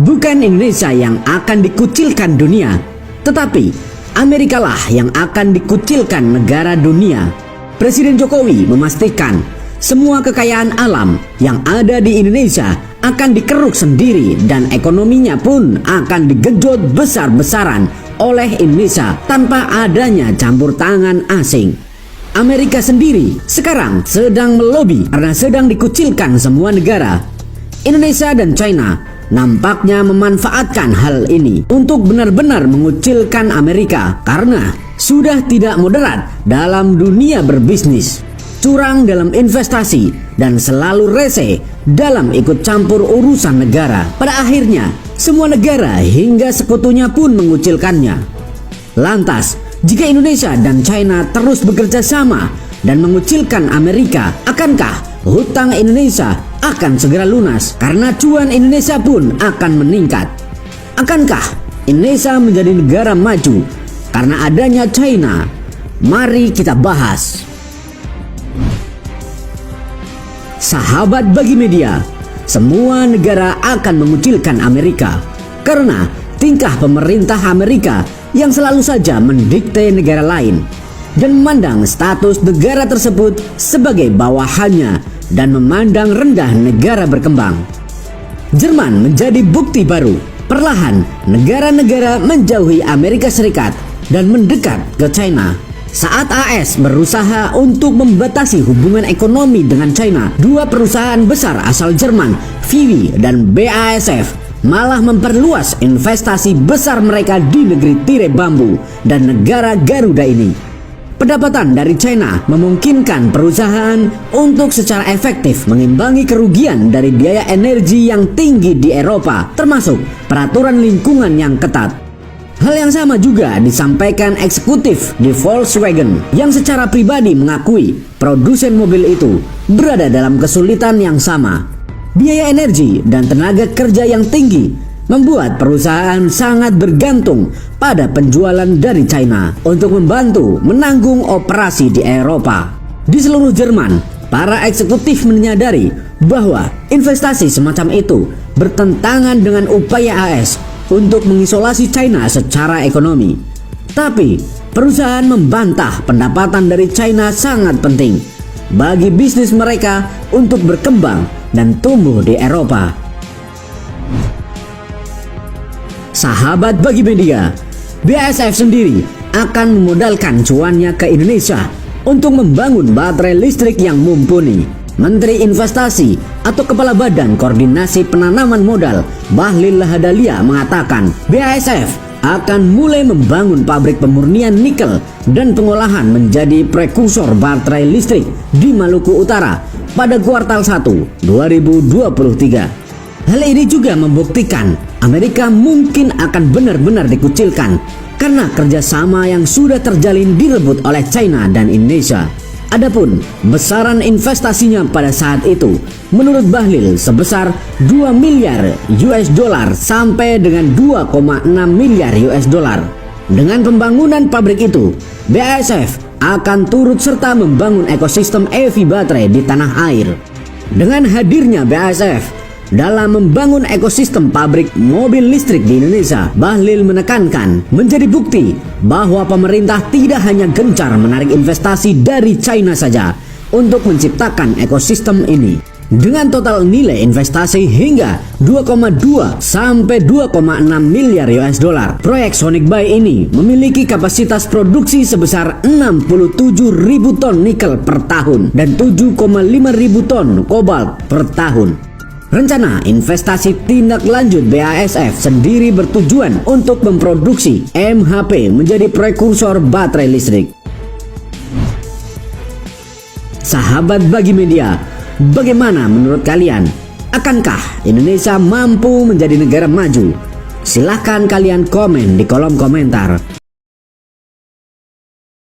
bukan Indonesia yang akan dikucilkan dunia, tetapi Amerika lah yang akan dikucilkan negara dunia. Presiden Jokowi memastikan semua kekayaan alam yang ada di Indonesia akan dikeruk sendiri dan ekonominya pun akan digejot besar-besaran oleh Indonesia tanpa adanya campur tangan asing. Amerika sendiri sekarang sedang melobi karena sedang dikucilkan semua negara. Indonesia dan China nampaknya memanfaatkan hal ini untuk benar-benar mengucilkan Amerika karena sudah tidak moderat dalam dunia berbisnis, curang dalam investasi, dan selalu rese dalam ikut campur urusan negara. Pada akhirnya, semua negara hingga sekutunya pun mengucilkannya. Lantas, jika Indonesia dan China terus bekerja sama dan mengucilkan Amerika, akankah hutang Indonesia akan segera lunas karena cuan Indonesia pun akan meningkat? Akankah Indonesia menjadi negara maju karena adanya China? Mari kita bahas. Sahabat Bagi Media, semua negara akan mengucilkan Amerika karena tingkah pemerintah Amerika yang selalu saja mendikte negara lain dan memandang status negara tersebut sebagai bawahannya dan memandang rendah negara berkembang. Jerman menjadi bukti baru. Perlahan negara-negara menjauhi Amerika Serikat dan mendekat ke China. Saat AS berusaha untuk membatasi hubungan ekonomi dengan China, dua perusahaan besar asal Jerman, VW dan BASF, malah memperluas investasi besar mereka di negeri tirai bambu dan negara Garuda ini. Pendapatan dari China memungkinkan perusahaan untuk secara efektif mengimbangi kerugian dari biaya energi yang tinggi di Eropa, termasuk peraturan lingkungan yang ketat. Hal yang sama juga disampaikan eksekutif di Volkswagen yang secara pribadi mengakui produsen mobil itu berada dalam kesulitan yang sama. Biaya energi dan tenaga kerja yang tinggi membuat perusahaan sangat bergantung pada penjualan dari China untuk membantu menanggung operasi di Eropa. Di seluruh Jerman, para eksekutif menyadari bahwa investasi semacam itu bertentangan dengan upaya AS untuk mengisolasi China secara ekonomi. Tapi, perusahaan membantah pendapatan dari China sangat penting bagi bisnis mereka untuk berkembang dan tumbuh di Eropa. Sahabat Bagi Media, BASF sendiri akan memodalkan cuannya ke Indonesia untuk membangun baterai listrik yang mumpuni. Menteri Investasi atau Kepala Badan Koordinasi Penanaman Modal Bahlil Lahadalia mengatakan BASF akan mulai membangun pabrik pemurnian nikel dan pengolahan menjadi prekursor baterai listrik di Maluku Utara pada kuartal 1 2023. Hal ini juga membuktikan Amerika mungkin akan benar-benar dikucilkan karena kerjasama yang sudah terjalin direbut oleh China dan Indonesia. Adapun besaran investasinya pada saat itu menurut Bahlil sebesar 2 miliar US dollar sampai dengan 2,6 miliar US dollar. Dengan pembangunan pabrik itu, BASF akan turut serta membangun ekosistem EV baterai di tanah air. Dengan hadirnya BASF dalam membangun ekosistem pabrik mobil listrik di Indonesia, Bahlil menekankan menjadi bukti bahwa pemerintah tidak hanya gencar menarik investasi dari China saja untuk menciptakan ekosistem ini. Dengan total nilai investasi hingga 2,2 sampai 2,6 miliar US dollar, proyek Sonic Bay ini memiliki kapasitas produksi sebesar 67.000 ton nikel per tahun dan 7,5 ribu ton kobalt per tahun. Rencana investasi tindak lanjut BASF sendiri bertujuan untuk memproduksi MHP menjadi prekursor baterai listrik. Sahabat Bagi Media, bagaimana menurut kalian? Akankah Indonesia mampu menjadi negara maju? Silahkan kalian komen di kolom komentar.